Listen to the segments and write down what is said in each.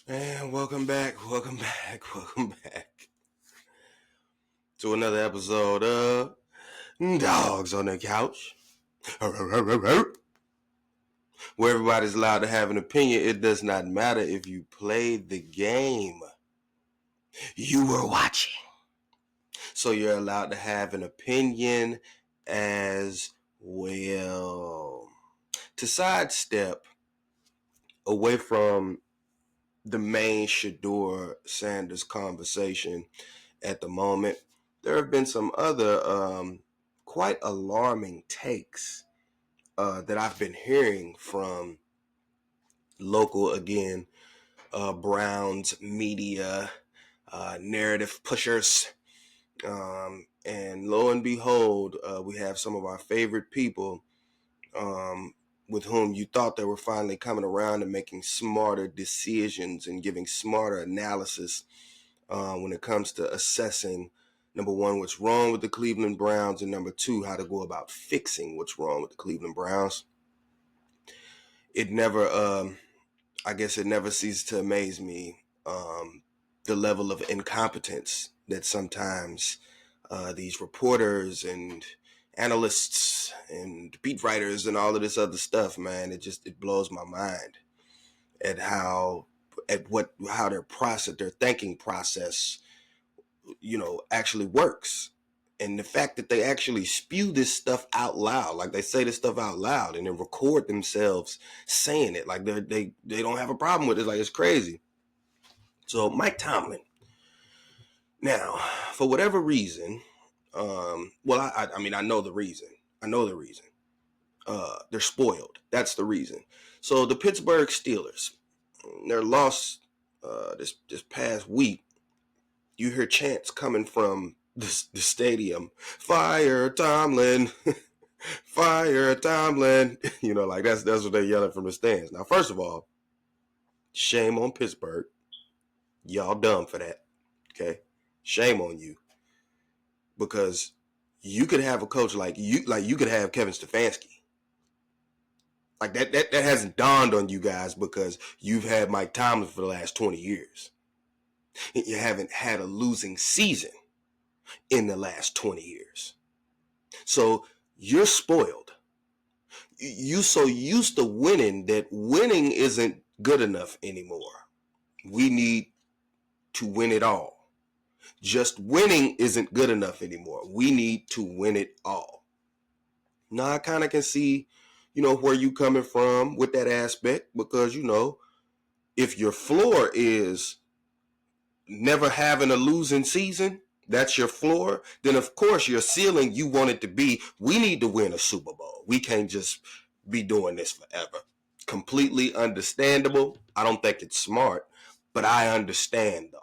And welcome back to another episode of Dogs on the Couch, where everybody's allowed to have an opinion. It does not matter if you played the game you were watching. So you're allowed to have an opinion as well. To sidestep away from the main Shador Sanders conversation at the moment, there have been some other quite alarming takes that I've been hearing from local, again, Browns media, narrative pushers. And lo and behold, we have some of our favorite people with whom you thought they were finally coming around and making smarter decisions and giving smarter analysis when it comes to assessing, number one, what's wrong with the Cleveland Browns, and number two, how to go about fixing what's wrong with the Cleveland Browns. It never, I guess it never ceases to amaze me the level of incompetence that sometimes these reporters and analysts and beat writers and all of this other stuff, man, it blows my mind at how their thinking process, actually works. And the fact that they actually spew this stuff out loud, like they say this stuff out loud and then record themselves saying it, like they don't have a problem with it, like it's crazy. So Mike Tomlin, now, for whatever reason, I know the reason. They're spoiled. That's the reason. So the Pittsburgh Steelers, their loss this past week, you hear chants coming from the stadium. Fire Tomlin. Fire Tomlin. Like that's what they're yelling from the stands. Now, first of all, shame on Pittsburgh. Y'all dumb for that. Okay? Shame on you. Because you could have a coach like you could have Kevin Stefanski. Like that hasn't dawned on you guys because you've had Mike Tomlin for the last 20 years. You haven't had a losing season in the last 20 years. So you're spoiled. You're so used to winning that winning isn't good enough anymore. We need to win it all. Just winning isn't good enough anymore. We need to win it all. Now I kind of can see, where you coming from with that aspect because, if your floor is never having a losing season, that's your floor, then of course your ceiling, you want it to be, we need to win a Super Bowl. We can't just be doing this forever. Completely understandable. I don't think it's smart, but I understand though.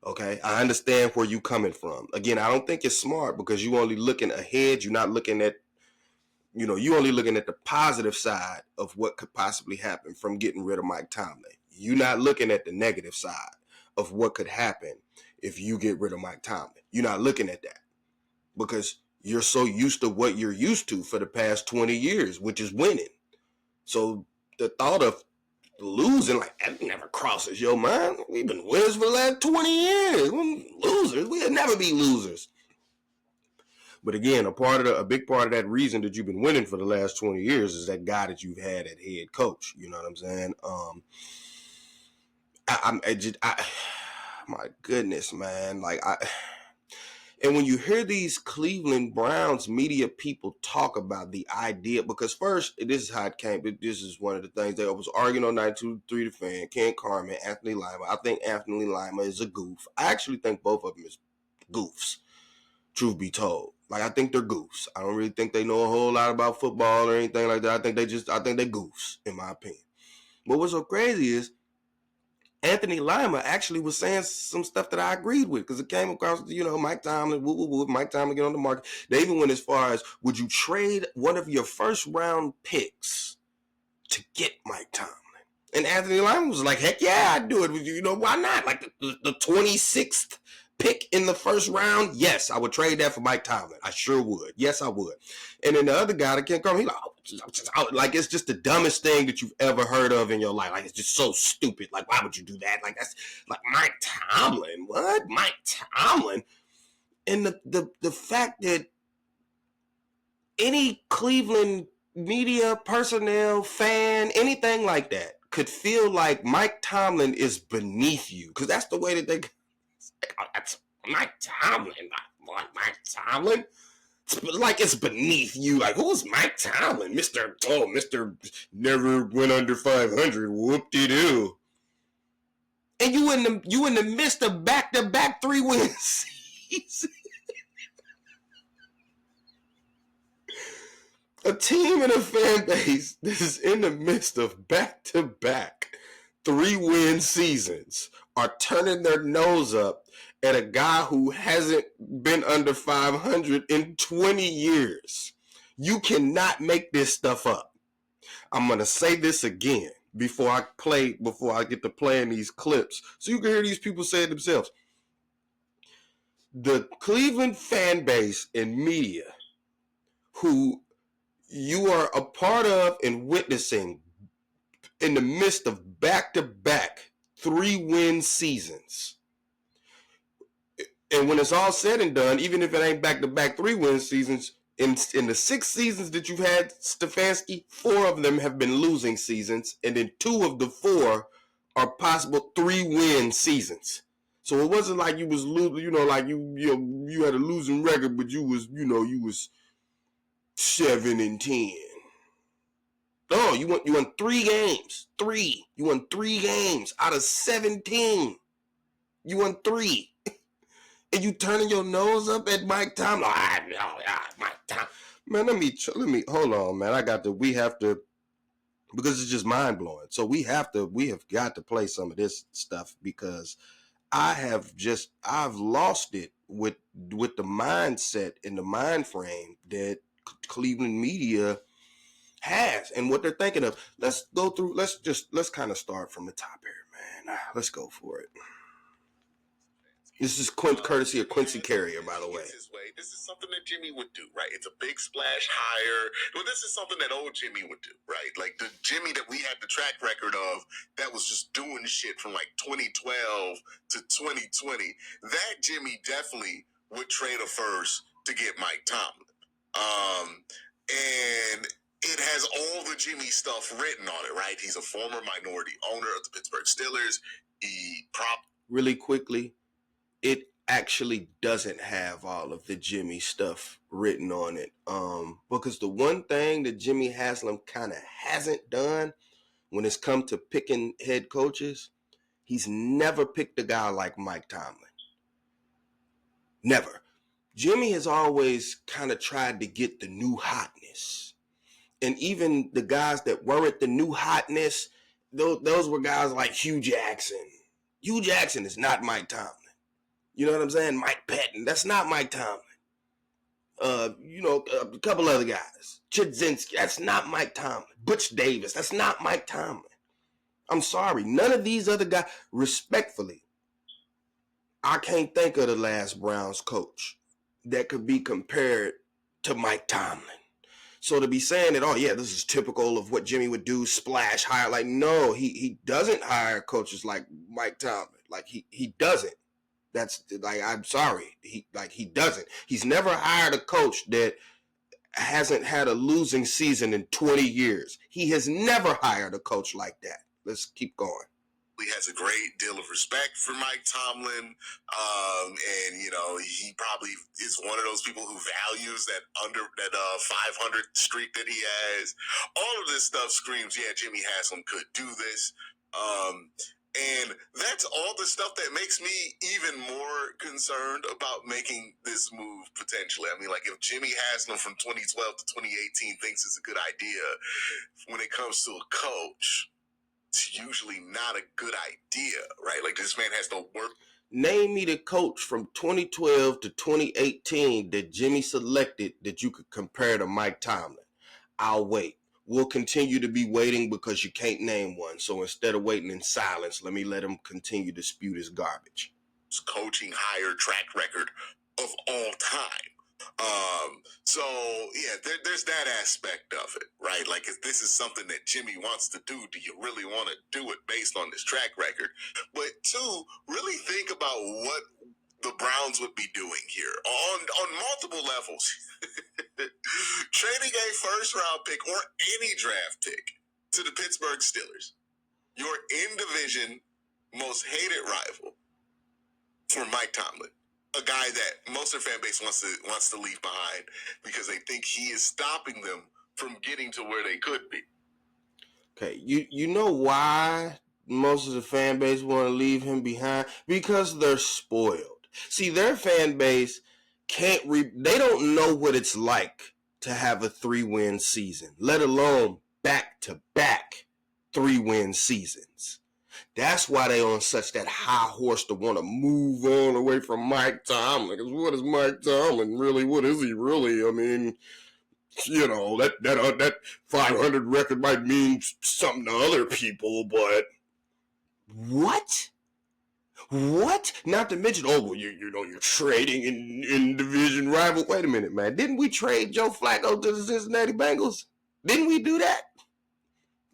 Okay, I understand where you coming from. Again, I don't think it's smart because you only looking ahead. You're not looking at, you only looking at the positive side of what could possibly happen from getting rid of Mike Tomlin. You're not looking at the negative side of what could happen if you get rid of Mike Tomlin. You're not looking at that because you're so used to what you're used to for the past 20 years, which is winning. So the thought of losing, like, that never crosses your mind. We've been winners for the last 20 years. We're losers. We'll never be losers. But again, a big part of that reason that you've been winning for the last 20 years is that guy that you've had at head coach. You know what I'm saying? My goodness, man. And when you hear these Cleveland Browns media people talk about the idea, because first, this is how it came. This is one of the things they was arguing on 92.3 The Fan, Ken Carmen, Anthony Lima. I think Anthony Lima is a goof. I actually think both of them is goofs, truth be told. Like, I think they're goofs. I don't really think they know a whole lot about football or anything like that. I think they're goofs, in my opinion. But what's so crazy is Anthony Lima actually was saying some stuff that I agreed with because it came across, Mike Tomlin, Mike Tomlin get on the market. They even went as far as, would you trade one of your first round picks to get Mike Tomlin? And Anthony Lima was like, heck yeah, I'd do it with you. Why not? Like the 26th pick in the first round, yes, I would trade that for Mike Tomlin. I sure would. Yes, I would. And then the other guy that can't come, he's like, it's just the dumbest thing that you've ever heard of in your life. Like, it's just so stupid. Like, why would you do that? Like, that's like Mike Tomlin. What? Mike Tomlin? And the fact that any Cleveland media, personnel, fan, anything like that could feel like Mike Tomlin is beneath you. Because that's the way that they... That's Mike Tomlin. Mike Tomlin? Like it's beneath you. Like, who's Mike Tomlin? Mr. Never went under 500. Whoop-de-doo. And you in the midst of back-to-back 3-win seasons. A team and a fan base that is in the midst of back-to-back 3-win seasons are turning their nose up at a guy who hasn't been under 500 in 20 years. You cannot make this stuff up. I'm going to say this again before I get to playing these clips so you can hear these people say it themselves. The Cleveland fan base and media who you are a part of and witnessing in the midst of back-to-back 3-win seasons. And when it's all said and done, even if it ain't back-to-back 3-win seasons, in the 6 seasons that you've had, Stefanski, 4 of them have been losing seasons, and then 2 of the 4 are possible 3-win seasons. So it wasn't like you was losing, like you had a losing record, but you was 7-10. No, you won 3 games. 3. You won 3 games out of 17. You won 3. And you turning your nose up at Mike Tomlin. Mike Tomlin. Man, let me hold on, man. We have to, because it's just mind blowing. So we have got to play some of this stuff because I've lost it with the mindset and the mind frame that Cleveland media has and what they're thinking of. Let's go through, let's kind of start from the top here, man. Let's go for it. This is courtesy of Quincy Carrier, by the way. This is something that Jimmy would do, right? It's a big splash hire. Well, this is something that old Jimmy would do, right? Like the Jimmy that we had the track record of that was just doing shit from like 2012 to 2020. That Jimmy definitely would trade a first to get Mike Tomlin. And it has all the Jimmy stuff written on it, right? He's a former minority owner of the Pittsburgh Steelers. Really quickly, it actually doesn't have all of the Jimmy stuff written on it. Because the one thing that Jimmy Haslam kind of hasn't done when it's come to picking head coaches, he's never picked a guy like Mike Tomlin. Never. Jimmy has always kind of tried to get the new hotness. And even the guys that weren't the new hotness, those were guys like Hugh Jackson. Hugh Jackson is not Mike Tomlin. You know what I'm saying? Mike Patton. That's not Mike Tomlin. A couple other guys. Chudzinski. That's not Mike Tomlin. Butch Davis. That's not Mike Tomlin. I'm sorry. None of these other guys, respectfully, I can't think of the last Browns coach that could be compared to Mike Tomlin. So to be saying that, this is typical of what Jimmy would do, splash hire. Like, no, he doesn't hire coaches like Mike Tomlin. Like, he doesn't. That's like, I'm sorry. He doesn't. He's never hired a coach that hasn't had a losing season in 20 years. He has never hired a coach like that. Let's keep going. He has a great deal of respect for Mike Tomlin. And he probably is one of those people who values that 500 streak that he has. All of this stuff screams, yeah, Jimmy Haslam could do this. And that's all the stuff that makes me even more concerned about making this move potentially. I mean, like if Jimmy Haslam from 2012 to 2018 thinks it's a good idea, when it comes to a coach, it's usually not a good idea, right? Like this man has to work. Name me the coach from 2012 to 2018 that Jimmy selected that you could compare to Mike Tomlin. I'll wait. We'll continue to be waiting because you can't name one. So instead of waiting in silence, let him continue to spew this garbage. coaching hire track record of all time. So yeah, there's that aspect of it, right? Like, if this is something that Jimmy wants to do, do you really want to do it based on this track record? But two, really think about what the Browns would be doing here on multiple levels. Trading a first round pick or any draft pick to the Pittsburgh Steelers, your in division most hated rival, for Mike Tomlin, a guy that most of the fan base wants to leave behind because they think he is stopping them from getting to where they could be. Okay, you know why most of the fan base want to leave him behind? Because they're spoiled. See, their fan base they don't know what it's like to have a 3-win season, let alone back-to-back 3-win seasons. That's why they on such that high horse to want to move on away from Mike Tomlin. Because what is Mike Tomlin really? What is he really? I mean, you know, that 500 record might mean something to other people, but what? Not to mention, oh, well, you're trading in division rival. Wait a minute, man. Didn't we trade Joe Flacco to the Cincinnati Bengals? Didn't we do that?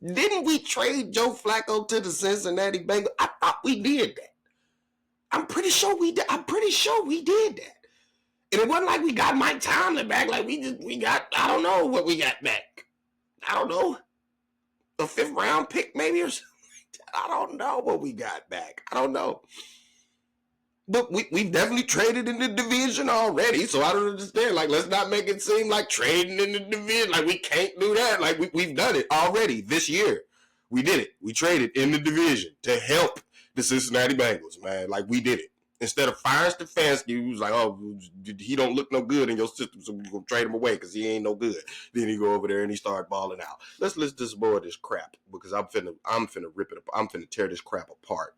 Didn't we trade Joe Flacco to the Cincinnati Bengals? I thought we did that. I'm pretty sure we did. that. And it wasn't like we got Mike Tomlin back. Like we got, I don't know what we got back. I don't know. A 5th round pick maybe or something. I don't know what we got back. I don't know. But we've definitely traded in the division already, so I don't understand. Like, let's not make it seem like trading in the division. Like, we can't do that. Like, we've done it already this year. We did it. We traded in the division to help the Cincinnati Bengals, man. Like, we did it. Instead of firing Stefanski, who's like, oh, he don't look no good in your system, so we're going to trade him away because he ain't no good. Then he go over there and he start balling out. Let's this boy this crap because I'm finna rip it up. I'm finna tear this crap apart.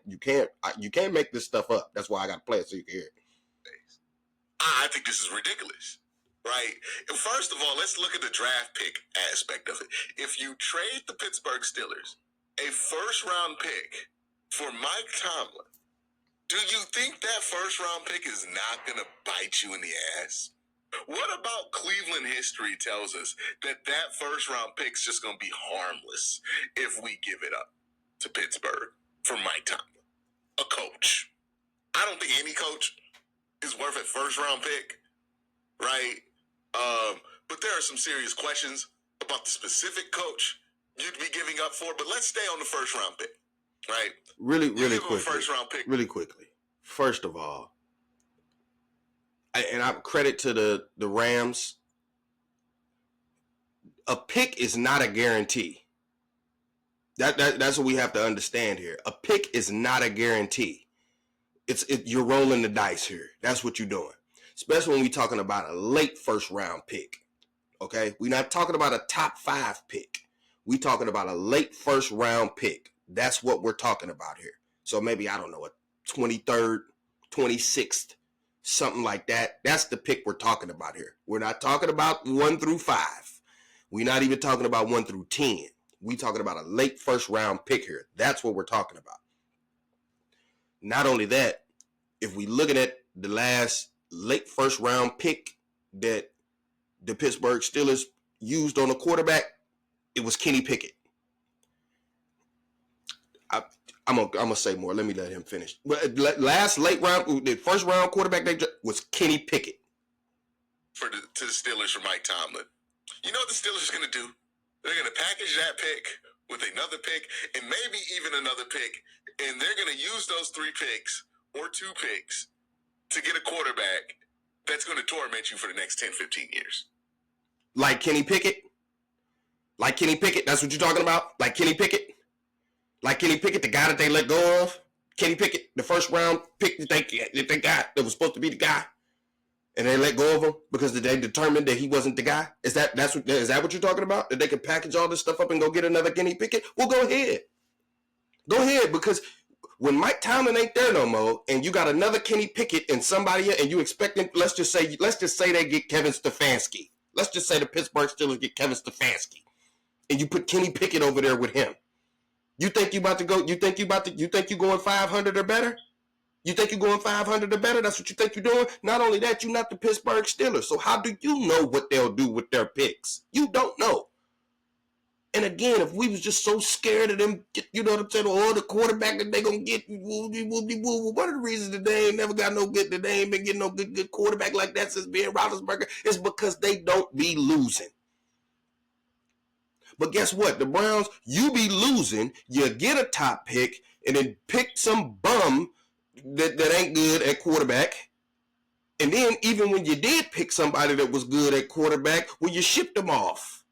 You can't make this stuff up. That's why I got to play it so you can hear it. I think this is ridiculous, right? First of all, let's look at the draft pick aspect of it. If you trade the Pittsburgh Steelers a first-round pick for Mike Tomlin, do you think that first-round pick is not going to bite you in the ass? What about Cleveland history tells us that first-round pick's just going to be harmless if we give it up to Pittsburgh for Mike Tomlin, a coach? I don't think any coach is worth a first-round pick, right? But there are some serious questions about the specific coach you'd be giving up for. But let's stay on the first-round pick, right? Really quickly. First-round pick. Really quickly. First of all, I credit to the Rams. A pick is not a guarantee. That's what we have to understand here. A pick is not a guarantee. You're rolling the dice here. That's what you're doing. Especially when we're talking about a late first round pick. Okay? We're not talking about a top 5 pick. We're talking about a late first round pick. That's what we're talking about here. So maybe, I don't know, a 23rd, 26th, something like that. That's the pick we're talking about here. We're not talking about 1 through 5. We're not even talking about 1 through 10. We're talking about a late first round pick here. That's what we're talking about. Not only that, if we looking at the last late first round pick that the Pittsburgh Steelers used on a quarterback, it was Kenny Pickett. I'm gonna say more. Let me let him finish. Last late round, the first round quarterback they was Kenny Pickett. To the Steelers for Mike Tomlin. You know what the Steelers are gonna do? They're gonna package that pick with another pick and maybe even another pick, and they're gonna use those 3 picks or 2 picks to get a quarterback that's gonna torment you for the next 10, 15 years. Like Kenny Pickett? Like Kenny Pickett? That's what you're talking about? Like Kenny Pickett? Like Kenny Pickett, the guy that they let go of? Kenny Pickett, the first round pick that they got, that was supposed to be the guy, and they let go of him because they determined that he wasn't the guy? Is that what you're talking about? That they can package all this stuff up and go get another Kenny Pickett? Well, go ahead. Go ahead, because when Mike Tomlin ain't there no more, and you got another Kenny Pickett and somebody, and you expecting, let's just say they get Kevin Stefanski. Let's just say the Pittsburgh Steelers get Kevin Stefanski, and you put Kenny Pickett over there with him. You think you about to go? You think you going 500 or better? You think you're going 500 or better? That's what you think you're doing? Not only that, you're not the Pittsburgh Steelers. So how do you know what they'll do with their picks? You don't know. And again, if we was just so scared of them, you know what I'm saying, or the quarterback that they gonna get, one of the reasons that they ain't never got no good, that they ain't been getting no good quarterback like that since being Roethlisberger is because they don't be losing. But guess what? The Browns, you be losing, you get a top pick, and then pick some bum that ain't good at quarterback. And then even when you did pick somebody that was good at quarterback, well, you shipped them off.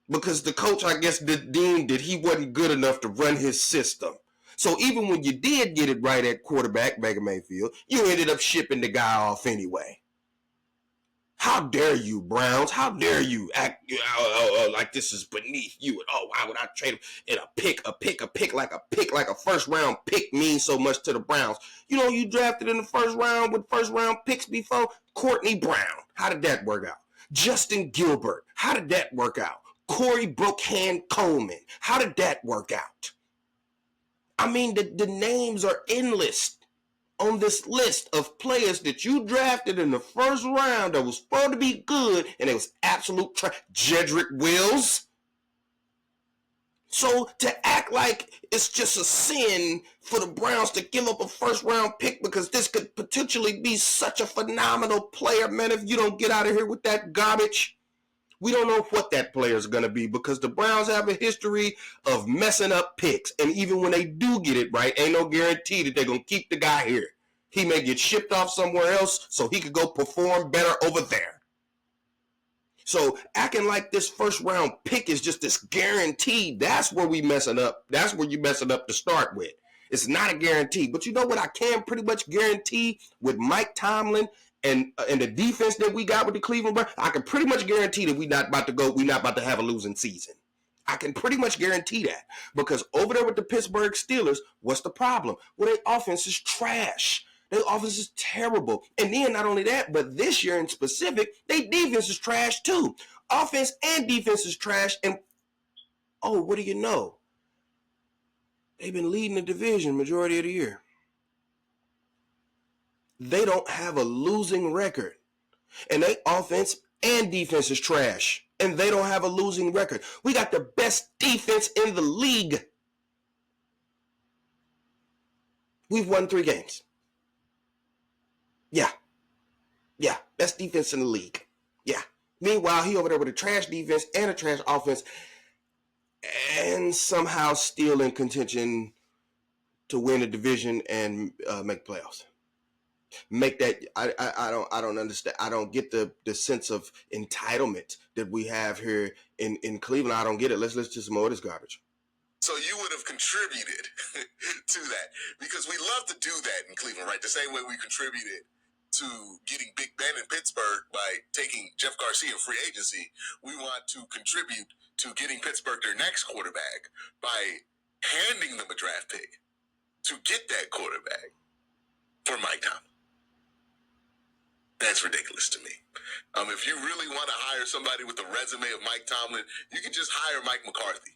Because the coach, I guess, deemed that he wasn't good enough to run his system. So even when you did get it right at quarterback, Baker Mayfield, you ended up shipping the guy off anyway. How dare you, Browns? How dare you act like this is beneath you? And why would I trade him? And a pick like a first round pick means so much to the Browns. You know, you drafted in the first round with first round picks before. Courtney Brown. How did that work out? Justin Gilbert. How did that work out? Corey Brookhand Coleman. How did that work out? I mean, the names are endless on this list of players that you drafted in the first round that was supposed to be good, and it was absolute trash. Jedrick Wills. So to act like it's just a sin for the Browns to give up a first round pick because this could potentially be such a phenomenal player, man, if you don't get out of here with that garbage. We don't know what that player is going to be because the Browns have a history of messing up picks. And even when they do get it right, ain't no guarantee that they're going to keep the guy here. He may get shipped off somewhere else so he could go perform better over there. So acting like this first round pick is just this guarantee, that's where we messing up. That's where you messing up to start with. It's not a guarantee. But you know what I can pretty much guarantee with Mike Tomlin and the defense that we got with the Cleveland Browns? I can pretty much guarantee that we're not about to have a losing season. I can pretty much guarantee that. Because over there with the Pittsburgh Steelers, what's the problem? Well, their offense is trash. Their offense is terrible. And then not only that, but this year in specific, their defense is trash too. Offense and defense is trash. And, what do you know? They've been leading the division majority of the year. They don't have a losing record. And their offense and defense is trash. And they don't have a losing record. We got the best defense in the league. We've won 3 games. Yeah. Best defense in the league. Yeah. Meanwhile, he over there with a trash defense and a trash offense and somehow still in contention to win a division and make playoffs. Make that I don't understand. I don't get the sense of entitlement that we have here in Cleveland. I don't get it. Let's listen to some more of this garbage. So you would have contributed to that because we love to do that in Cleveland, right? The same way we contributed to getting Big Ben in Pittsburgh by taking Jeff Garcia in free agency. We want to contribute to getting Pittsburgh their next quarterback by handing them a draft pick to get that quarterback for Mike Tomlin. That's ridiculous to me. If you really want to hire somebody with the resume of Mike Tomlin, you can just hire Mike McCarthy.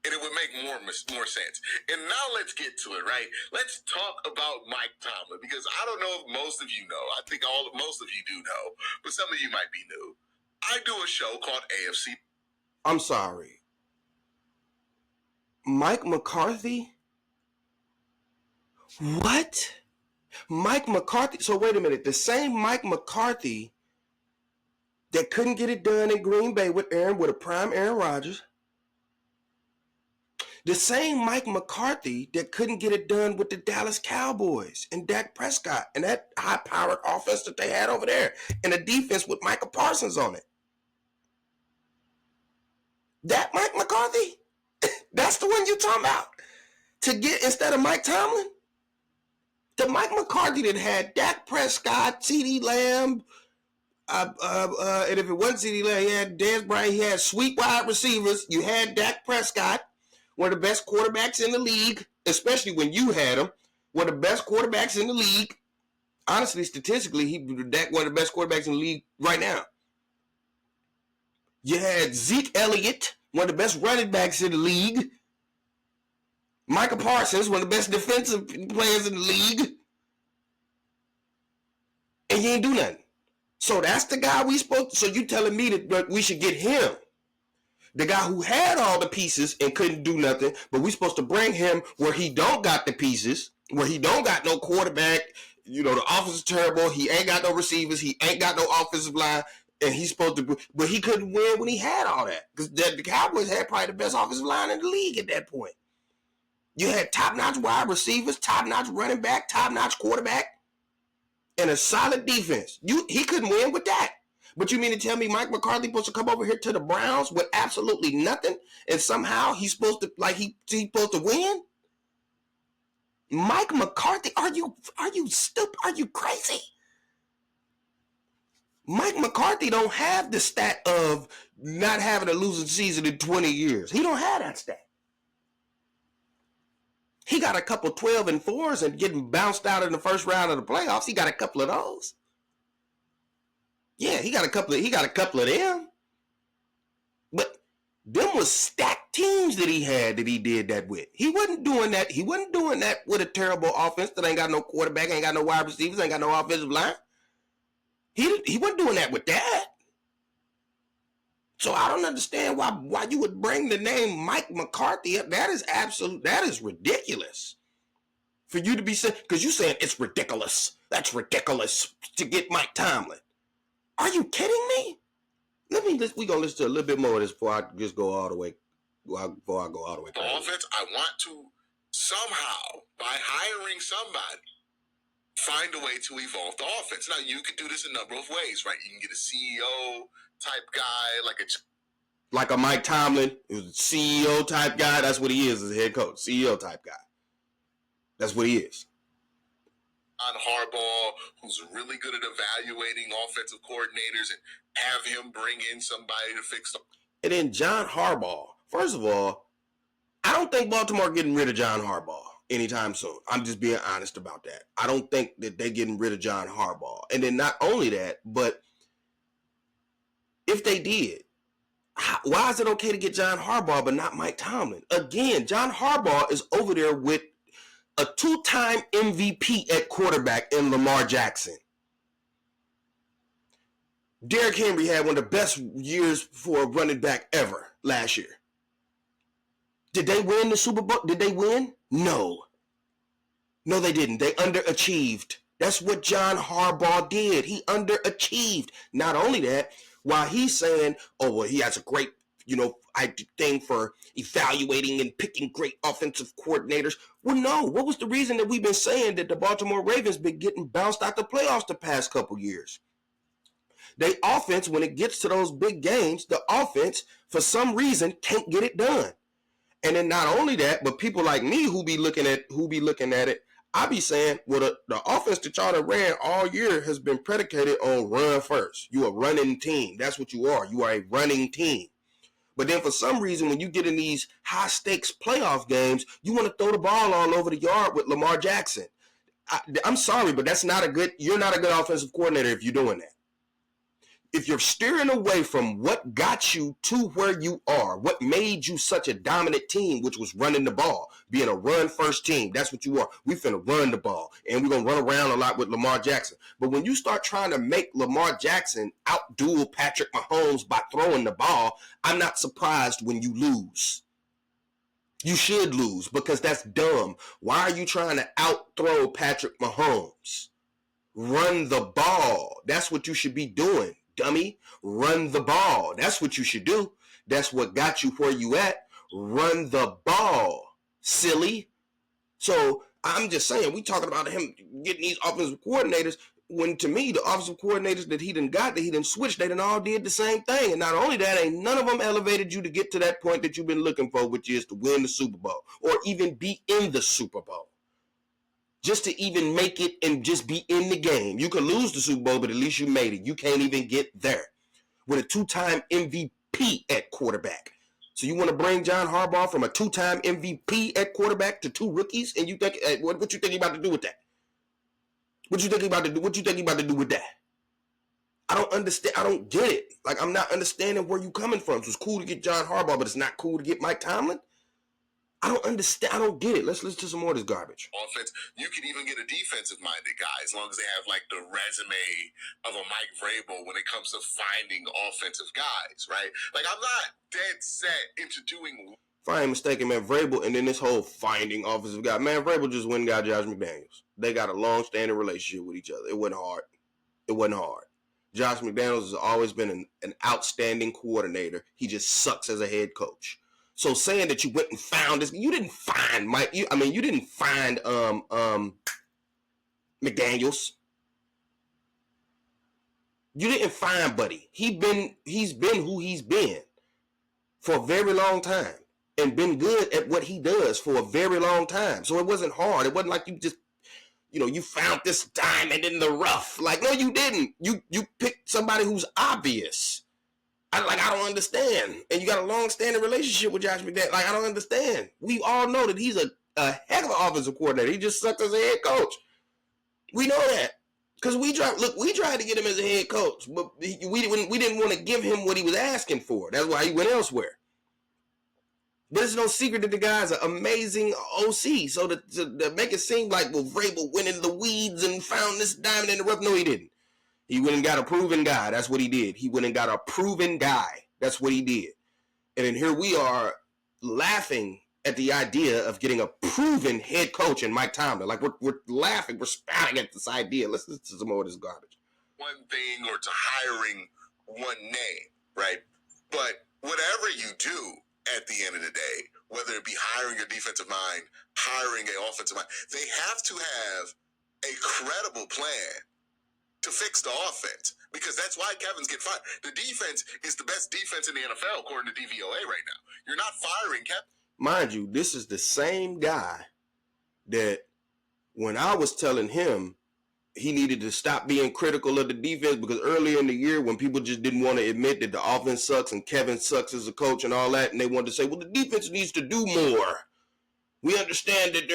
And it would make more sense. And now let's get to it, right? Let's talk about Mike Tomlin, because I don't know if most of you know. I think most of you do know, but some of you might be new. I do a show called AFC. I'm sorry. Mike McCarthy? What? Mike McCarthy? So wait a minute. The same Mike McCarthy that couldn't get it done in Green Bay with a prime Aaron Rodgers. The same Mike McCarthy that couldn't get it done with the Dallas Cowboys and Dak Prescott and that high-powered offense that they had over there and a defense with Micah Parsons on it. That Mike McCarthy? That's the one you're talking about? To get instead of Mike Tomlin? The Mike McCarthy that had Dak Prescott, CeeDee Lamb, and if it wasn't CeeDee Lamb, he had Dez Bryant, he had sweet wide receivers. You had Dak Prescott, one of the best quarterbacks in the league, especially when you had him, one of the best quarterbacks in the league. Honestly, statistically, Dak one of the best quarterbacks in the league right now. You had Zeke Elliott, one of the best running backs in the league. Micah Parsons, one of the best defensive players in the league, and you ain't do nothing. So that's the guy we supposed to, so you telling me that we should get him. The guy who had all the pieces and couldn't do nothing, but we supposed to bring him where he don't got the pieces, where he don't got no quarterback. You know, the offense is terrible. He ain't got no receivers. He ain't got no offensive line. And he's supposed to, but he couldn't win when he had all that. Because the Cowboys had probably the best offensive line in the league at that point. You had top-notch wide receivers, top-notch running back, top-notch quarterback, and a solid defense. He couldn't win with that. But you mean to tell me Mike McCarthy supposed to come over here to the Browns with absolutely nothing, and somehow he's supposed to he's supposed to win? Mike McCarthy, are you stupid? Are you crazy? Mike McCarthy don't have the stat of not having a losing season in 20 years. He don't have that stat. He got a couple 12-4s and getting bounced out in the first round of the playoffs. He got a couple of those. Yeah, he got a couple of them. But them was stacked teams that he had that he did that with. He wasn't doing that. He wasn't doing that with a terrible offense that ain't got no quarterback, ain't got no wide receivers, ain't got no offensive line. He wasn't doing that with that. So I don't understand why you would bring the name Mike McCarthy up. That is ridiculous. For you to be saying, because you saying it's ridiculous. That's ridiculous to get Mike Tomlin. Are you kidding me? We gonna listen to a little bit more of this before I just go all the way. Before I go all the way. The offense, I want to somehow, by hiring somebody, find a way to evolve the offense. Now, you could do this a number of ways, right? You can get a CEO type guy, like a Mike Tomlin, who's a CEO type guy. That's what he is as a head coach, CEO type guy. That's what he is. On Harbaugh, who's really good at evaluating offensive coordinators, and have him bring in somebody to fix them. And then John Harbaugh. First of all, I don't think Baltimore getting rid of John Harbaugh anytime soon. I'm just being honest about that. I don't think that they're getting rid of John Harbaugh. And then not only that, but if they did, why is it okay to get John Harbaugh but not Mike Tomlin? Again, John Harbaugh is over there with a 2-time MVP at quarterback in Lamar Jackson. Derrick Henry had one of the best years for a running back ever last year. Did they win the Super Bowl? Did they win? No. No, they didn't. They underachieved. That's what John Harbaugh did. He underachieved. Not only that, while he's saying, oh, well, he has a great, thing for evaluating and picking great offensive coordinators. Well, no. What was the reason that we've been saying that the Baltimore Ravens been getting bounced out the playoffs the past couple years? They offense, when it gets to those big games, the offense, for some reason, can't get it done. And then not only that, but people like me who be looking at it, I be saying, well, the offense that y'all have ran all year has been predicated on run first. You a running team. That's what you are. You are a running team. But then for some reason, when you get in these high-stakes playoff games, you want to throw the ball all over the yard with Lamar Jackson. I'm sorry, but you're not a good offensive coordinator if you're doing that. If you're steering away from what got you to where you are, what made you such a dominant team, which was running the ball, being a run-first team, that's what you are. We finna run the ball, and we're going to run around a lot with Lamar Jackson. But when you start trying to make Lamar Jackson outduel Patrick Mahomes by throwing the ball, I'm not surprised when you lose. You should lose because that's dumb. Why are you trying to outthrow Patrick Mahomes? Run the ball. That's what you should be doing. Dummy, run the ball. That's what you should do. That's what got you where you at. Run the ball, silly. So I'm just saying, we talking about him getting these offensive coordinators, when to me, the offensive coordinators that he done switched, they done all did the same thing. And not only that, ain't none of them elevated you to get to that point that you've been looking for, which is to win the Super Bowl or even be in the Super Bowl. Just to even make it and just be in the game. You could lose the Super Bowl, but at least you made it. You can't even get there with a 2-time MVP at quarterback. So you want to bring John Harbaugh from a 2-time MVP at quarterback to 2 rookies, and you think what you think about to do with that? What you think about to do with that? I don't understand. I don't get it. Like, I'm not understanding where you coming from. So it's cool to get John Harbaugh, but it's not cool to get Mike Tomlin. don't understand. I don't get it. Let's listen to some more of this garbage. Offense, you can even get a defensive-minded guy as long as they have like the resume of a Mike Vrabel when it comes to finding offensive guys, right? Like I'm not dead set into doing. If I ain't mistaken, man, Vrabel and then this whole finding offensive guy, man, Vrabel just went and got Josh McDaniels. They got a long-standing relationship with each other. It wasn't hard. It wasn't hard. Josh McDaniels has always been an outstanding coordinator. He just sucks as a head coach. So saying that you went and found this, you didn't find Mike. You didn't find McDaniels. You didn't find Buddy. He's been who he's been for a very long time and been good at what he does for a very long time. So it wasn't hard. It wasn't like you just, you found this diamond in the rough. Like, no, you didn't. You picked somebody who's obvious. I don't understand. And you got a long-standing relationship with Josh McDaniels. Like, I don't understand. We all know that he's a heck of an offensive coordinator. He just sucked as a head coach. We know that. Because we tried to get him as a head coach, but we didn't want to give him what he was asking for. That's why he went elsewhere. But it's no secret that the guy's an amazing OC. So to make it seem like, well, Vrabel went into the weeds and found this diamond in the rough. No, he didn't. He went and got a proven guy. That's what he did. He went and got a proven guy. That's what he did. And then here we are laughing at the idea of getting a proven head coach in Mike Tomlin. Like, we're laughing. We're spouting at this idea. Let's listen to some more of this garbage. One thing or to hiring one name, right? But whatever you do at the end of the day, whether it be hiring your defensive mind, hiring an offensive mind, they have to have a credible plan to fix the offense, because that's why Kevin's getting fired. The defense is the best defense in the NFL, according to DVOA right now. You're not firing Kevin. Mind you, this is the same guy that when I was telling him he needed to stop being critical of the defense, because earlier in the year when people just didn't want to admit that the offense sucks and Kevin sucks as a coach and all that, and they wanted to say, well, the defense needs to do more. We understand that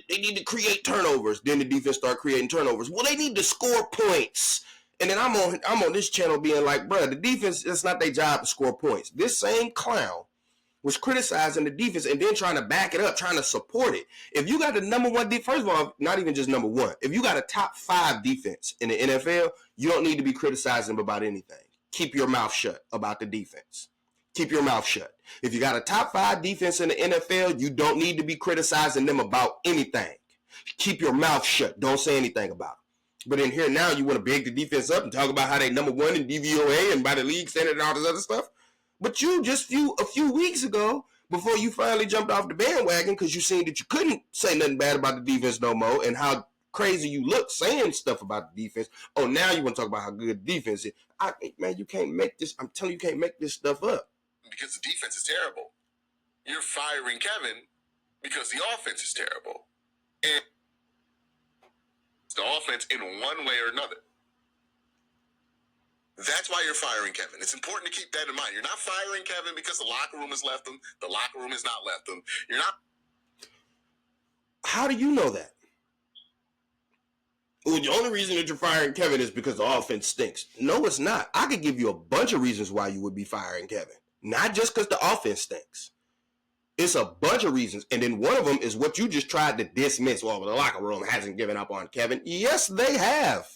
they need to create turnovers. Then the defense start creating turnovers. Well, they need to score points. And then I'm on this channel being like, bro, the defense, it's not their job to score points. This same clown was criticizing the defense and then trying to back it up, trying to support it. If you got the number one defense, first of all, not even just number one. If you got a top 5 defense in the NFL, you don't need to be criticizing them about anything. Keep your mouth shut about the defense. Keep your mouth shut. If you got a top 5 defense in the NFL, you don't need to be criticizing them about anything. Keep your mouth shut. Don't say anything about it. But in here now, you want to big the defense up and talk about how they number one in DVOA and by the league standard and all this other stuff. But you just a few weeks ago, before you finally jumped off the bandwagon because you seen that you couldn't say nothing bad about the defense no more and how crazy you look saying stuff about the defense. Oh, now you want to talk about how good the defense is. Man, you can't make this. I'm telling you, you can't make this stuff up. Because the defense is terrible. You're firing Kevin because the offense is terrible. And it's the offense in one way or another. That's why you're firing Kevin. It's important to keep that in mind. You're not firing Kevin because the locker room has left him. The locker room has not left him. You're not. How do you know that? Well, the only reason that you're firing Kevin is because the offense stinks. No, it's not. I could give you a bunch of reasons why you would be firing Kevin. Not just because the offense stinks. It's a bunch of reasons. And then one of them is what you just tried to dismiss. Well, the locker room hasn't given up on Kevin. Yes, they have.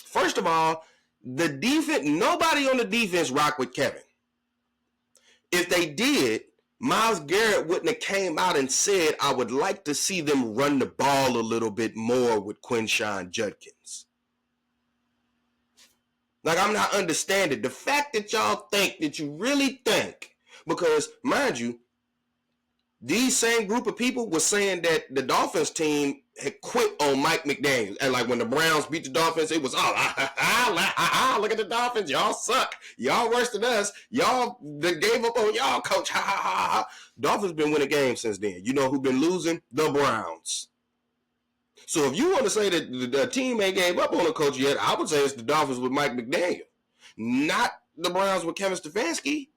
First of all, the defense, nobody on the defense rocked with Kevin. If they did, Myles Garrett wouldn't have came out and said, I would like to see them run the ball a little bit more with Quinshon Judkins. Like, I'm not understanding. The fact that y'all think that you really think, because, mind you, these same group of people were saying that the Dolphins team had quit on Mike McDaniels. And like when the Browns beat the Dolphins, it was, look at the Dolphins. Y'all suck. Y'all worse than us. Y'all they gave up on y'all, coach. Dolphins been winning games since then. You know who been losing? The Browns. So if you want to say that the team ain't gave up on the coach yet, I would say it's the Dolphins with Mike McDaniel, not the Browns with Kevin Stefanski.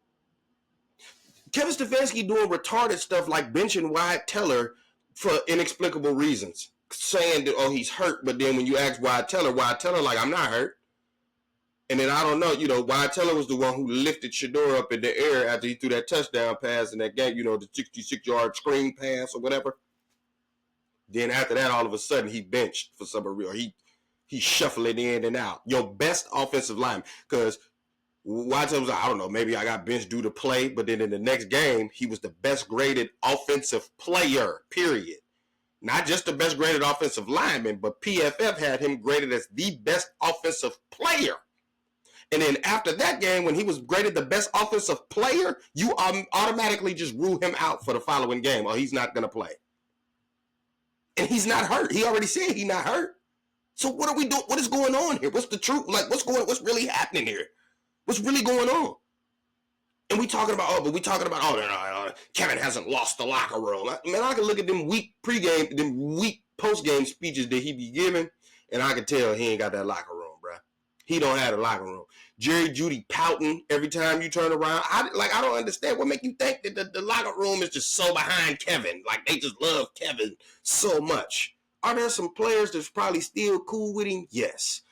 Kevin Stefanski doing retarded stuff like benching Wyatt Teller for inexplicable reasons, saying that, oh, he's hurt, but then when you ask Wyatt Teller like, I'm not hurt. And then I don't know, Wyatt Teller was the one who lifted Shedeur up in the air after he threw that touchdown pass in that game, the 66-yard screen pass or whatever. Then after that, all of a sudden, he benched for some reason. He shuffling in and out. Your best offensive lineman. Because Wyatt Teller was like, I don't know, maybe I got benched due to play. But then in the next game, he was the best graded offensive player, period. Not just the best graded offensive lineman, but PFF had him graded as the best offensive player. And then after that game, when he was graded the best offensive player, you automatically just rule him out for the following game. Or he's not going to play. And he's not hurt. He already said he's not hurt. So what are we doing? What is going on here? What's the truth? Like, what's really happening here? What's really going on? And we talking about, Kevin hasn't lost the locker room. Man, I can look at them weak pregame, them weak postgame speeches that he be giving, and I can tell he ain't got that locker room, bro. He don't have a locker room. Jerry Jeudy pouting every time you turn around. I don't understand. What make you think that the locker room is just so behind Kevin? Like, they just love Kevin so much. Are there some players that's probably still cool with him? Yes.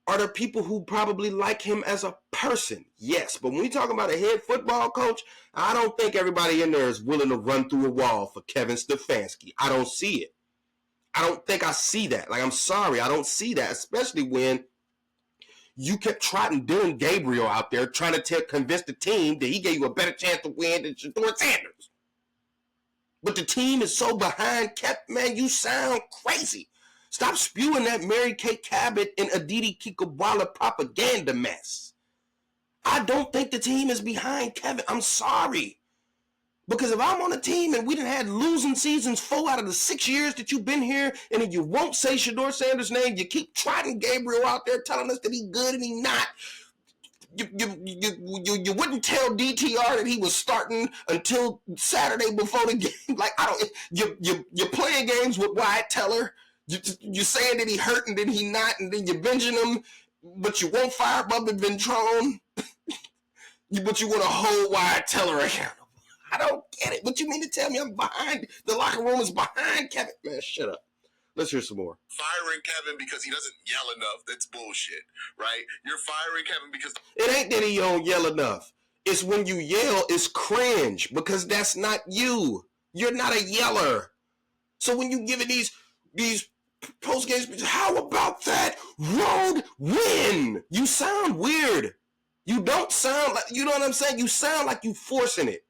Are there people who probably like him as a person? Yes. But when we talk about a head football coach, I don't think everybody in there is willing to run through a wall for Kevin Stefanski. I don't see it. I don't think I see that. Like, I'm sorry, I don't see that, especially when you kept trotting Dylan Gabriel out there trying to convince the team that he gave you a better chance to win than Shedeur Sanders. But the team is so behind kept, man, you sound crazy. Stop spewing that Mary Kay Cabot and Aditi Kikabwala propaganda mess. I don't think the team is behind Kevin. I'm sorry. Because if I'm on a team and we done had losing seasons 4 out of the 6 years that you've been here, and then you won't say Shedeur Sanders' name, you keep trotting Gabriel out there telling us that he's good and he's not. You wouldn't tell DTR that he was starting until Saturday before the game. Like, you're playing games with Wyatt Teller. You're saying that he hurt and then he not, and then you're benching him, but you won't fire Bubba Ventrone. But you want to hold Wyatt Teller accountable. I don't get it. What you mean to tell me I'm behind? The locker room is behind Kevin? Man, shut up. Let's hear some more. Firing Kevin because he doesn't yell enough. That's bullshit, right? You're firing Kevin because... It ain't that he don't yell enough. It's when you yell, it's cringe because that's not you. You're not a yeller. So when you give it these post-game speeches, how about that road win? You sound weird. You don't sound like, you know what I'm saying? You sound like you forcing it.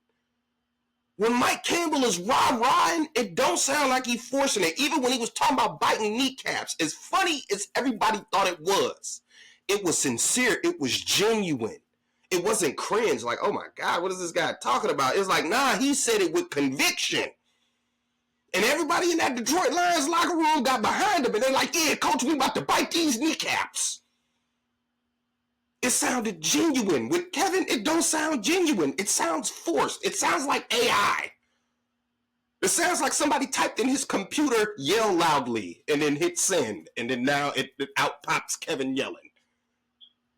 When Mike Campbell is rah-rahing, it don't sound like he's forcing it. Even when he was talking about biting kneecaps, as funny as everybody thought it was sincere. It was genuine. It wasn't cringe. Like, oh my God, what is this guy talking about? It's like, nah, he said it with conviction. And everybody in that Detroit Lions locker room got behind him. And they're like, yeah, coach, we about to bite these kneecaps. It sounded genuine. With Kevin, it don't sound genuine. It sounds forced. It sounds like AI. It sounds like somebody typed in his computer, yell loudly, and then hit send. And then now it out pops Kevin yelling.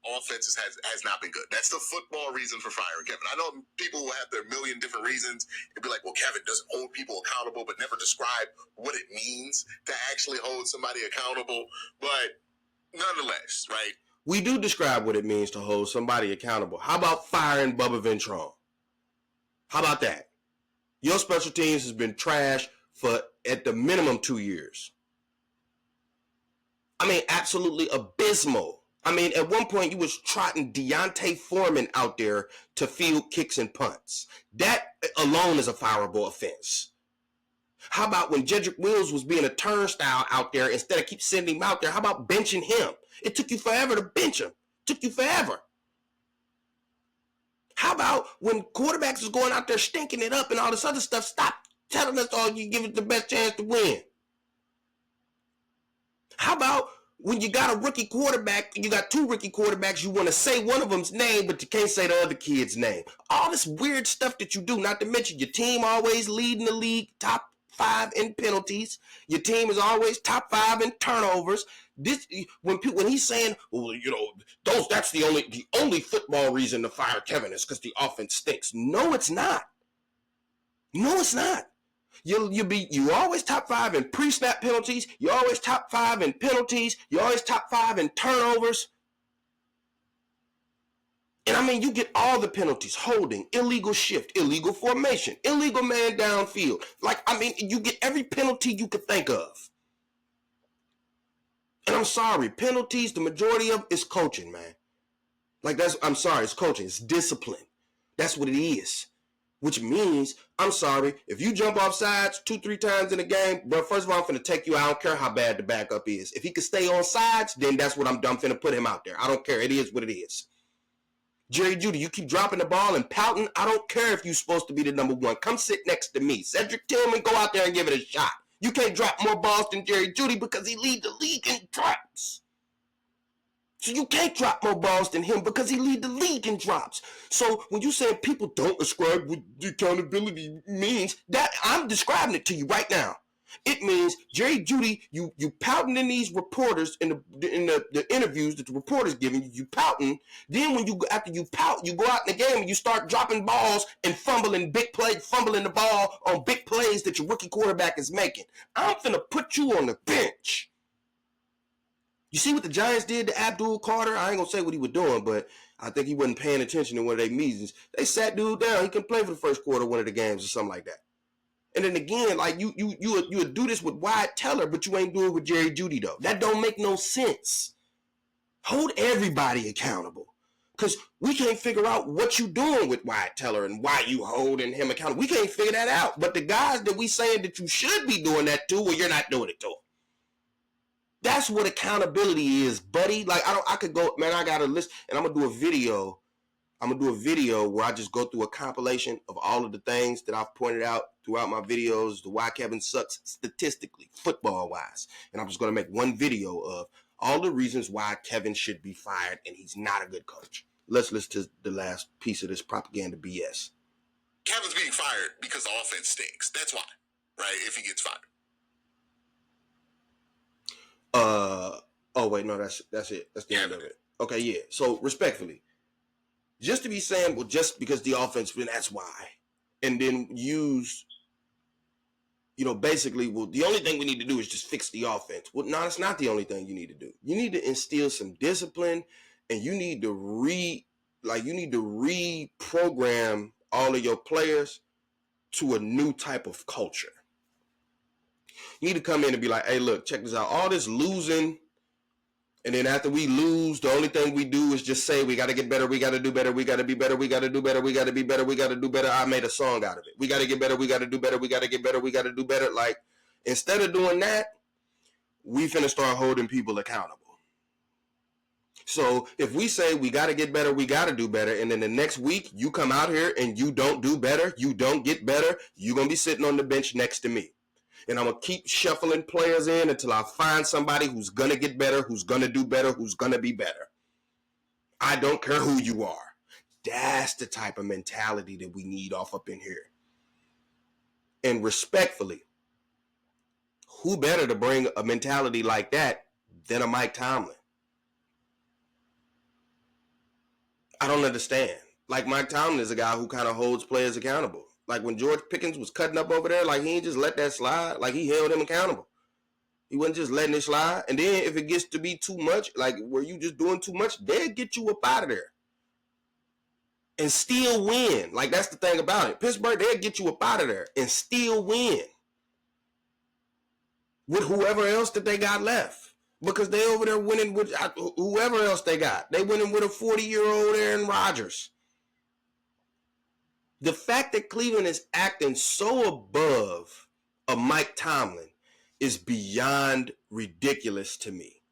Offenses has not been good. That's the football reason for firing Kevin. I know people will have their million different reasons. It'd be like, well, Kevin doesn't hold people accountable, but never describe what it means to actually hold somebody accountable. But nonetheless, right? We do describe what it means to hold somebody accountable. How about firing Bubba Ventrone? How about that? Your special teams has been trash for at the minimum 2 years. I mean, absolutely abysmal. I mean, at one point, you was trotting Deontay Foreman out there to field kicks and punts. That alone is a fireable offense. How about when Jedrick Wills was being a turnstile out there, instead of keep sending him out there, how about benching him? It took you forever to bench him. It took you forever. How about when quarterbacks was going out there stinking it up and all this other stuff, stop telling us, oh, you give it the best chance to win. How about when you got a rookie quarterback, you got 2 rookie quarterbacks, you want to say one of them's name, but you can't say the other kid's name. All this weird stuff that you do, not to mention your team always leading the league, top 5 in penalties. Your team is always top 5 in turnovers. This when he's saying, well, that's the only football reason to fire Kevin is because the offense stinks. No, it's not. No, it's not. You always top 5 in pre-snap penalties. You always top 5 in penalties. You always top 5 in turnovers. And I mean, you get all the penalties: holding, illegal shift, illegal formation, illegal man downfield. Like, I mean, you get every penalty you could think of. And I'm sorry, penalties, the majority of is coaching, man. Like, I'm sorry, it's coaching. It's discipline. That's what it is. Which means, I'm sorry, if you jump off sides 2-3 times in a game, bro, first of all, I'm finna take you. I don't care how bad the backup is. If he can stay on sides, then that's what I'm finna put him out there. I don't care. It is what it is. Jerry Jeudy, you keep dropping the ball and pouting. I don't care if you're supposed to be the number one. Come sit next to me. Cedric Tillman, go out there and give it a shot. You can't drop more balls than Jerry Jeudy because he leads the league in drops. So you can't drop more balls than him because he leads the league in drops. So when you say people don't describe what accountability means, that I'm describing it to you right now. It means Jerry Jeudy, you pouting in these reporters in the interviews that the reporters giving you, you pouting. Then when after you pout, you go out in the game and you start dropping balls and fumbling the ball on big plays that your rookie quarterback is making. I'm finna put you on the bench. You see what the Giants did to Abdul Carter? I ain't gonna say what he was doing, but I think he wasn't paying attention to one of their meetings. They sat dude down. He couldn't play for the first quarter of one of the games or something like that. And then again, like you would do this with Wyatt Teller, but you ain't doing it with Jerry Jeudy though. That don't make no sense. Hold everybody accountable, because we can't figure out what you doing with Wyatt Teller and why you holding him accountable. We can't figure that out. But the guys that we saying that you should be doing that to, well, you're not doing it to. That's what accountability is, buddy. Like I could go, man. I got a list, and I'm gonna do a video. I'm gonna do a video where I just go through a compilation of all of the things that I've pointed out throughout my videos, the why Kevin sucks statistically, football wise, and I'm just gonna make one video of all the reasons why Kevin should be fired and he's not a good coach. Let's listen to the last piece of this propaganda BS. Kevin's being fired because the offense stinks. That's why, right? If he gets fired. Oh wait, no, that's it. That's the end of it. Okay, yeah. So respectfully, just to be saying, well, just because the offense, that's why, and then use, basically, well, the only thing we need to do is just fix the offense. Well, no, it's not the only thing you need to do. You need to instill some discipline, and you need to reprogram all of your players to a new type of culture. You need to come in and be like, hey, look, check this out. All this losing, and then after we lose, the only thing we do is just say we got to get better, we got to do better, we got to be better, we got to do better, we got to be better, we got to do better. I made a song out of it. We got to get better, we got to do better, we got to get better, we got to do better. Like, instead of doing that, we finna start holding people accountable. So if we say we got to get better, we got to do better, and then the next week you come out here and you don't do better, you don't get better, you're going to be sitting on the bench next to me. And I'm going to keep shuffling players in until I find somebody who's going to get better, who's going to do better, who's going to be better. I don't care who you are. That's the type of mentality that we need off up in here. And respectfully, who better to bring a mentality like that than a Mike Tomlin? I don't understand. Like, Mike Tomlin is a guy who kind of holds players accountable. Like when George Pickens was cutting up over there, like he ain't just let that slide. Like he held him accountable. He wasn't just letting it slide. And then if it gets to be too much, like where you just doing too much, they'll get you up out of there. And still win. Like that's the thing about it. Pittsburgh, they'll get you up out of there and still win. With whoever else that they got left. Because they over there winning with whoever else they got. They winning with a 40-year-old Aaron Rodgers. The fact that Cleveland is acting so above a Mike Tomlin is beyond ridiculous to me.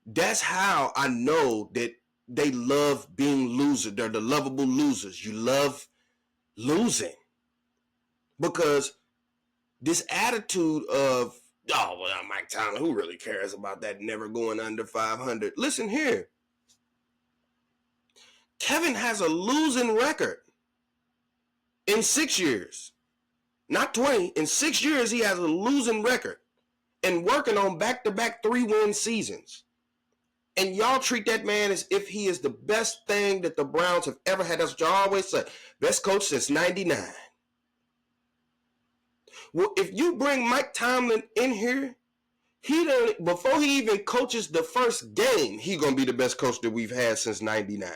That's how I know that they love being losers. They're the lovable losers. You love losing. Because this attitude of, oh, well, Mike Tomlin, who really cares about that never going under 500? Listen here. Kevin has a losing record. In 6 years, not 20, in 6 years, he has a losing record and working on back-to-back 3-win seasons. And y'all treat that man as if he is the best thing that the Browns have ever had. That's what y'all always say. Best coach since 99. Well, if you bring Mike Tomlin in here, before he even coaches the first game, he's going to be the best coach that we've had since 99.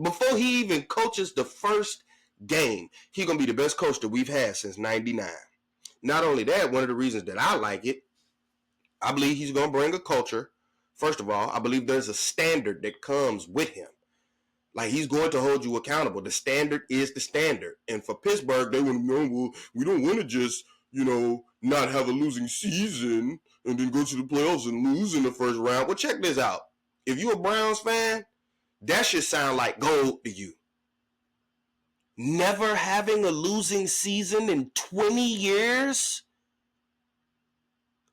Before he even coaches the first game, he's going to be the best coach that we've had since 99. Not only that, one of the reasons that I like it, I believe he's going to bring a culture. First of all, I believe there's a standard that comes with him. Like, he's going to hold you accountable. The standard is the standard. And for Pittsburgh, they want to know, well, we don't want to just, not have a losing season and then go to the playoffs and lose in the first round. Well, check this out. If you're a Browns fan, that should sound like gold to you. Never having a losing season in 20 years?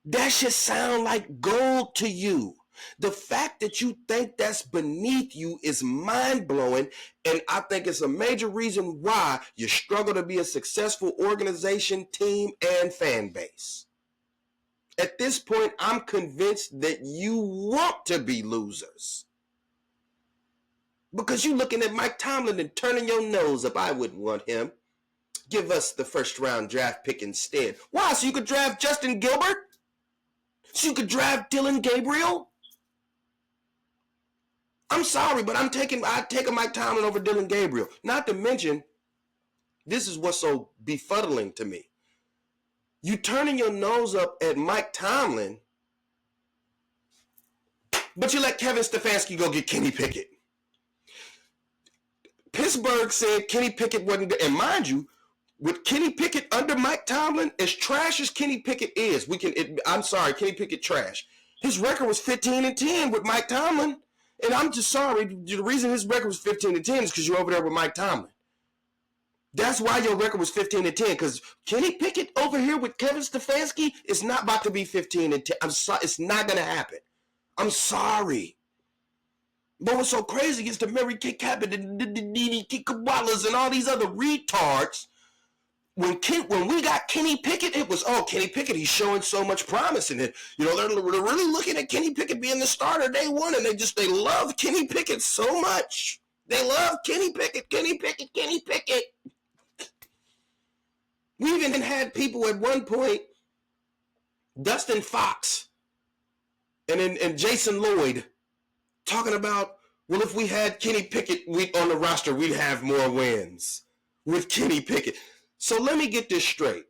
That should sound like gold to you. The fact that you think that's beneath you is mind-blowing, and I think it's a major reason why you struggle to be a successful organization, team, and fan base. At this point, I'm convinced that you want to be losers. Because you're looking at Mike Tomlin and turning your nose up. I wouldn't want him. Give us the first-round draft pick instead. Why? So you could draft Justin Gilbert? So you could draft Dylan Gabriel? I'm sorry, but I'd take a Mike Tomlin over Dylan Gabriel. Not to mention, this is what's so befuddling to me. You turning your nose up at Mike Tomlin, but you let Kevin Stefanski go get Kenny Pickett. Pittsburgh said Kenny Pickett wasn't good. And mind you, with Kenny Pickett under Mike Tomlin, as trash as Kenny Pickett is, I'm sorry, Kenny Pickett trash. His record was 15-10 with Mike Tomlin. And I'm just sorry, the reason his record was 15-10 is because you're over there with Mike Tomlin. That's why your record was 15-10, because Kenny Pickett over here with Kevin Stefanski is not about to be 15-10. I'm sorry, it's not going to happen. I'm sorry. But what's so crazy is the Mary Kay Cabot and the Kikawalas and all these other retards. When we got Kenny Pickett, it was, Kenny Pickett, he's showing so much promise. And, they're really looking at Kenny Pickett being the starter day one, and they love Kenny Pickett so much. They love Kenny Pickett, Kenny Pickett, Kenny Pickett. We even had people at one point, Dustin Fox and Jason Lloyd, talking about, well, if we had Kenny Pickett on the roster, we'd have more wins with Kenny Pickett. So let me get this straight.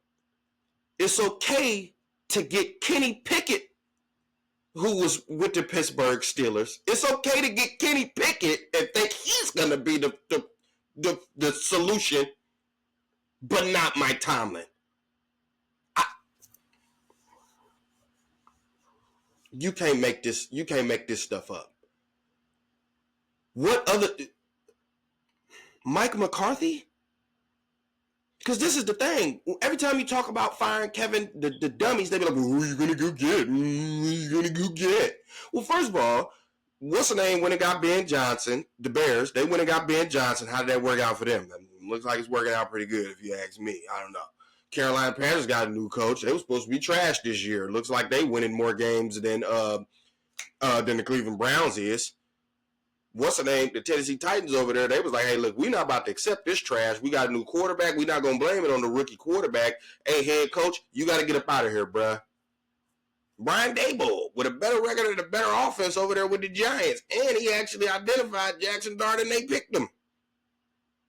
It's okay to get Kenny Pickett, who was with the Pittsburgh Steelers. It's okay to get Kenny Pickett and think he's going to be the solution, but not Mike Tomlin. You can't make this stuff up. What other Mike McCarthy? Because this is the thing. Every time you talk about firing Kevin, the dummies, they be like, well, who are you going to go get? Who are you going to go get? Well, first of all, what's the name when it got Ben Johnson? The Bears, they went and got Ben Johnson. How did that work out for them? It looks like it's working out pretty good, if you ask me. I don't know. Carolina Panthers got a new coach. They were supposed to be trash this year. It looks like they winning more games than the Cleveland Browns is. What's the name? The Tennessee Titans over there, they was like, hey, look, we're not about to accept this trash. We got a new quarterback. We're not going to blame it on the rookie quarterback. Hey, head coach, you got to get up out of here, bruh. Brian Daboll with a better record and a better offense over there with the Giants. And he actually identified Jackson Dart and they picked him.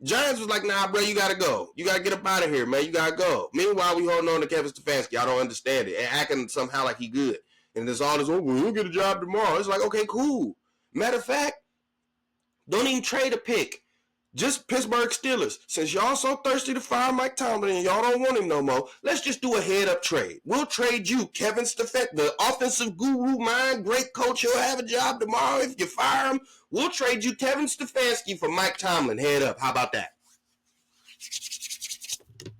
Giants was like, nah, bro, you got to go. You got to get up out of here, man. You got to go. Meanwhile, we holding on to Kevin Stefanski. I don't understand it. And acting somehow like he good. And there's all this, well, he'll get a job tomorrow. It's like, okay, cool. Matter of fact, don't even trade a pick. Just Pittsburgh Steelers. Since y'all so thirsty to fire Mike Tomlin and y'all don't want him no more, let's just do a head-up trade. We'll trade you, Kevin Stefanski, the offensive guru mind, great coach. He'll have a job tomorrow if you fire him. We'll trade you Kevin Stefanski for Mike Tomlin. Head up. How about that?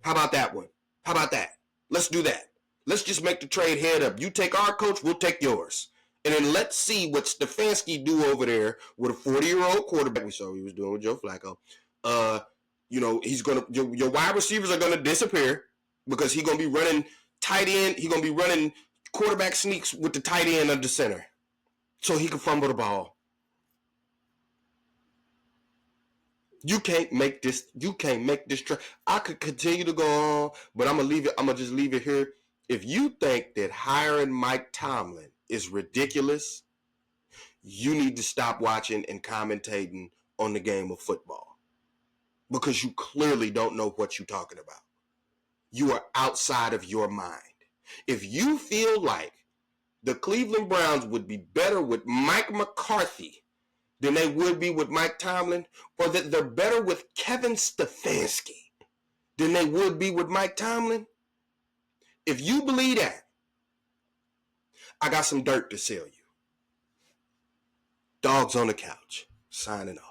How about that one? How about that? Let's do that. Let's just make the trade head up. You take our coach, we'll take yours. And then let's see what Stefanski do over there with a 40-year-old quarterback. We saw what he was doing with Joe Flacco. He's gonna your wide receivers are gonna disappear because he's gonna be running tight end. He's gonna be running quarterback sneaks with the tight end under center, so he can fumble the ball. You can't make this. You can't make this. I could continue to go on, but I'm gonna leave it. I'm gonna just leave it here. If you think that hiring Mike Tomlin is ridiculous, you need to stop watching and commentating on the game of football because you clearly don't know what you're talking about. You are outside of your mind. If you feel like the Cleveland Browns would be better with Mike McCarthy than they would be with Mike Tomlin, or that they're better with Kevin Stefanski than they would be with Mike Tomlin, if you believe that, I got some dirt to sell you. Dogs on the couch, signing off.